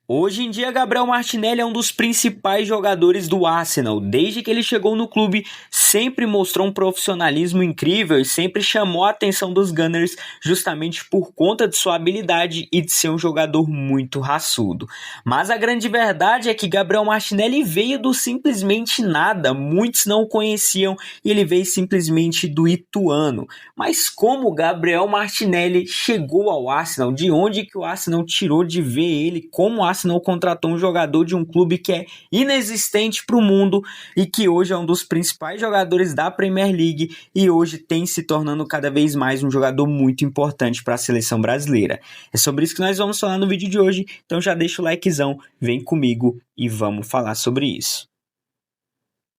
Hoje em dia, Gabriel Martinelli é um dos principais jogadores do Arsenal. Desde que ele chegou no clube, sempre mostrou um profissionalismo incrível e sempre chamou a atenção dos Gunners justamente por conta de sua habilidade e de ser um jogador muito raçudo. Mas a grande verdade é que Gabriel Martinelli veio do simplesmente nada. Muitos não o conheciam e ele veio simplesmente do Ituano. Mas como Gabriel Martinelli chegou ao Arsenal? De onde que o Arsenal tirou de ver ele? Como o Arsenal contratou um jogador de um clube que é inexistente para o mundo e que hoje é um dos principais jogadores da Premier League e hoje tem se tornando cada vez mais um jogador muito importante para a seleção brasileira. É sobre isso que nós vamos falar no vídeo de hoje, então já deixa o likezão, vem comigo e vamos falar sobre isso.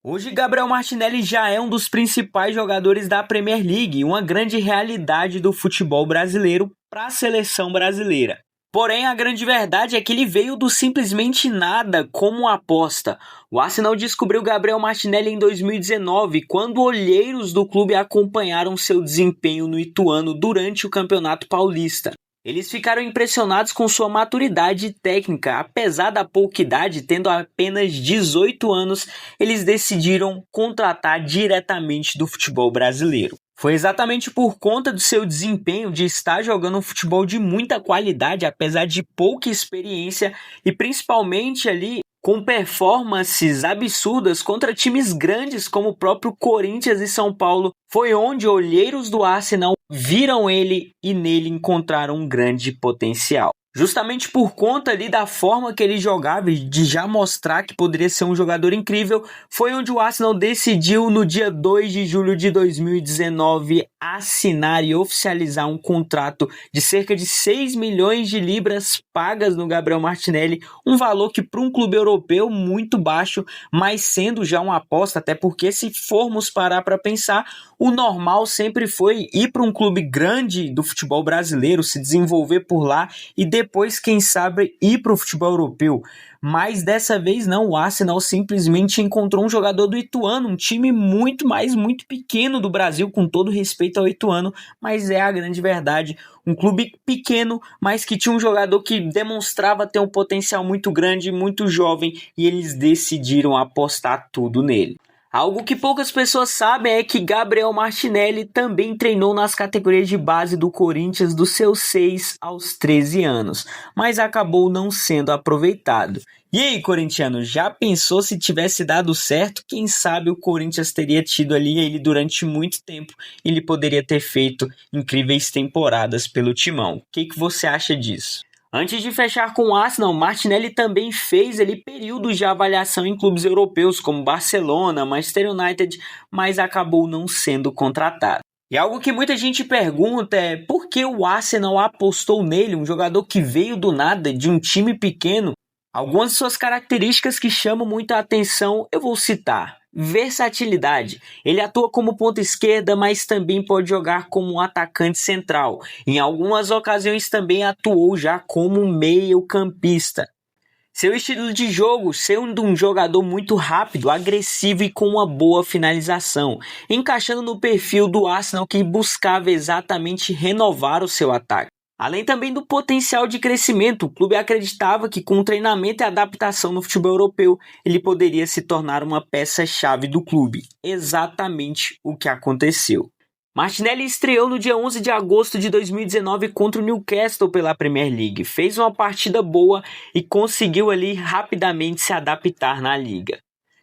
Hoje, Gabriel Martinelli já é um dos principais jogadores da Premier League e uma grande realidade do futebol brasileiro para a seleção brasileira. Porém, a grande verdade é que ele veio do simplesmente nada como aposta. O Arsenal descobriu Gabriel Martinelli em 2019, quando olheiros do clube acompanharam seu desempenho no Ituano durante o Campeonato Paulista. Eles ficaram impressionados com sua maturidade técnica. Apesar da pouca idade, tendo apenas 18 anos, eles decidiram contratar diretamente do futebol brasileiro. Foi exatamente por conta do seu desempenho de estar jogando um futebol de muita qualidade, apesar de pouca experiência e principalmente ali com performances absurdas contra times grandes como o próprio Corinthians e São Paulo, foi onde olheiros do Arsenal viram ele e nele encontraram um grande potencial. Justamente por conta ali da forma que ele jogava e de já mostrar que poderia ser um jogador incrível, foi onde o Arsenal decidiu no dia 2 de julho de 2019 assinar e oficializar um contrato de cerca de 6 milhões de libras pagas no Gabriel Martinelli, um valor que para um clube europeu muito baixo, mas sendo já uma aposta, até porque se formos parar para pensar, o normal sempre foi ir para um clube grande do futebol brasileiro, se desenvolver por lá e depois, quem sabe, ir para o futebol europeu. Mas dessa vez não, o Arsenal simplesmente encontrou um jogador do Ituano, um time muito pequeno do Brasil, com todo respeito ao Ituano, mas é a grande verdade. Um clube pequeno, mas que tinha um jogador que demonstrava ter um potencial muito grande, muito jovem, e eles decidiram apostar tudo nele. Algo que poucas pessoas sabem é que Gabriel Martinelli também treinou nas categorias de base do Corinthians dos seus 6 aos 13 anos, mas acabou não sendo aproveitado. E aí, corintiano, já pensou se tivesse dado certo? Quem sabe o Corinthians teria tido ali ele durante muito tempo e ele poderia ter feito incríveis temporadas pelo timão. O que você acha disso? Antes de fechar com o Arsenal, Martinelli também fez ali períodos de avaliação em clubes europeus como Barcelona, Manchester United, mas acabou não sendo contratado. E algo que muita gente pergunta é por que o Arsenal apostou nele, um jogador que veio do nada, de um time pequeno. Algumas de suas características que chamam muito a atenção eu vou citar. Versatilidade. Ele atua como ponta esquerda, mas também pode jogar como um atacante central. Em algumas ocasiões também atuou já como um meio-campista. Seu estilo de jogo, sendo um jogador muito rápido, agressivo e com uma boa finalização, encaixando no perfil do Arsenal que buscava exatamente renovar o seu ataque. Além também do potencial de crescimento, o clube acreditava que com treinamento e adaptação no futebol europeu, ele poderia se tornar uma peça-chave do clube. Exatamente o que aconteceu. Martinelli estreou no dia 11 de agosto de 2019 contra o Newcastle pela Premier League. Fez uma partida boa e conseguiu ali rapidamente se adaptar na liga.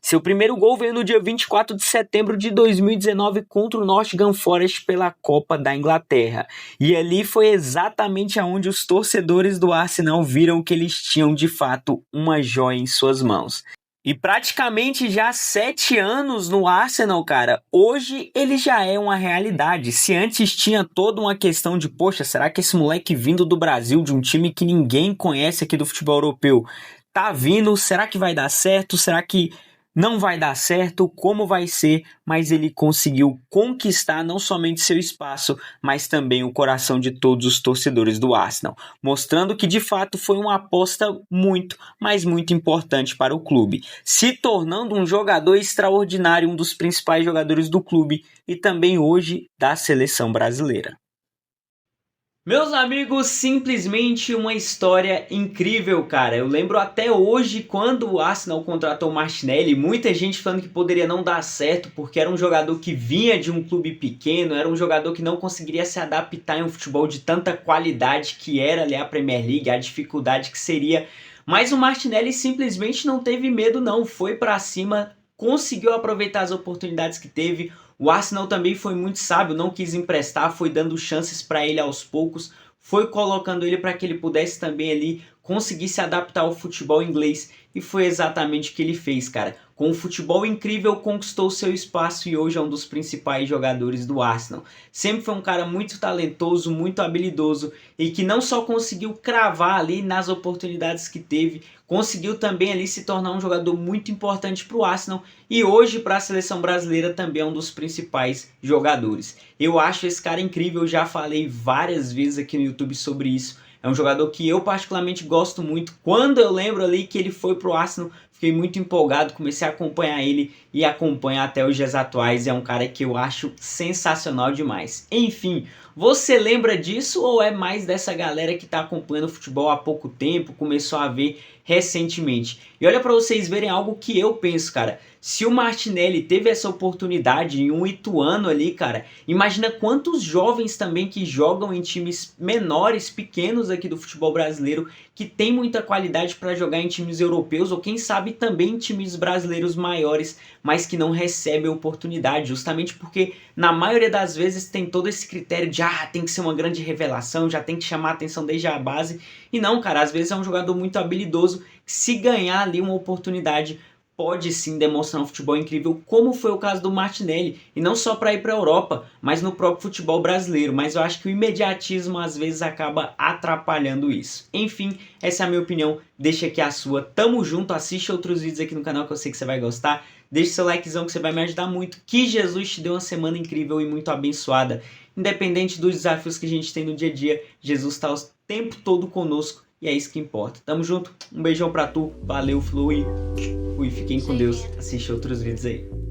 Seu primeiro gol veio no dia 24 de setembro de 2019 contra o Nottingham Forest pela Copa da Inglaterra. E ali foi exatamente aonde os torcedores do Arsenal viram que eles tinham de fato uma joia em suas mãos. E praticamente já 7 anos no Arsenal, cara, hoje ele já é uma realidade. Se antes tinha toda uma questão de, poxa, será que esse moleque vindo do Brasil, de um time que ninguém conhece aqui do futebol europeu, tá vindo, será que vai dar certo? Será que não vai dar certo? Como vai ser? Mas ele conseguiu conquistar não somente seu espaço, mas também o coração de todos os torcedores do Arsenal, mostrando que de fato foi uma aposta muito, mas muito importante para o clube, se tornando um jogador extraordinário, um dos principais jogadores do clube e também hoje da seleção brasileira. Meus amigos, simplesmente uma história incrível, cara. Eu lembro até hoje quando o Arsenal contratou o Martinelli, muita gente falando que poderia não dar certo porque era um jogador que vinha de um clube pequeno, era um jogador que não conseguiria se adaptar em um futebol de tanta qualidade que era ali a Premier League, a dificuldade que seria. Mas o Martinelli simplesmente não teve medo não, foi pra cima, conseguiu aproveitar as oportunidades que teve. O Arsenal também foi muito sábio, não quis emprestar, foi dando chances para ele aos poucos, foi colocando ele para que ele pudesse também ali conseguir se adaptar ao futebol inglês e foi exatamente o que ele fez, cara. Com um futebol incrível conquistou seu espaço e hoje é um dos principais jogadores do Arsenal. Sempre foi um cara muito talentoso, muito habilidoso e que não só conseguiu cravar ali nas oportunidades que teve, conseguiu também ali se tornar um jogador muito importante para o Arsenal e hoje para a seleção brasileira também é um dos principais jogadores. Eu acho esse cara incrível, já falei várias vezes aqui no YouTube sobre isso. É um jogador que eu particularmente gosto muito. Quando eu lembro ali que ele foi pro Arsenal, fiquei muito empolgado, comecei a acompanhar ele e acompanho até os dias atuais. É um cara que eu acho sensacional demais. Enfim, você lembra disso ou é mais dessa galera que está acompanhando o futebol há pouco tempo, começou a ver recentemente? E olha para vocês verem algo que eu penso, cara. Se o Martinelli teve essa oportunidade em um Ituano ali, cara, imagina quantos jovens também que jogam em times menores, pequenos aqui do futebol brasileiro, que tem muita qualidade para jogar em times europeus ou quem sabe também em times brasileiros maiores, mas que não recebem oportunidade, justamente porque na maioria das vezes tem todo esse critério de tem que ser uma grande revelação, já tem que chamar a atenção desde a base. E não, cara, às vezes é um jogador muito habilidoso que se ganhar ali uma oportunidade pode sim demonstrar um futebol incrível, como foi o caso do Martinelli, e não só para ir para a Europa, mas no próprio futebol brasileiro. Mas eu acho que o imediatismo às vezes acaba atrapalhando isso. Enfim, essa é a minha opinião, deixa aqui a sua. Tamo junto, assiste outros vídeos aqui no canal que eu sei que você vai gostar. Deixa seu likezão que você vai me ajudar muito. Que Jesus te dê uma semana incrível e muito abençoada. Independente dos desafios que a gente tem no dia a dia, Jesus está o tempo todo conosco e é isso que importa. Tamo junto, um beijão pra tu, valeu, flui, fiquem com Deus, assiste outros vídeos aí.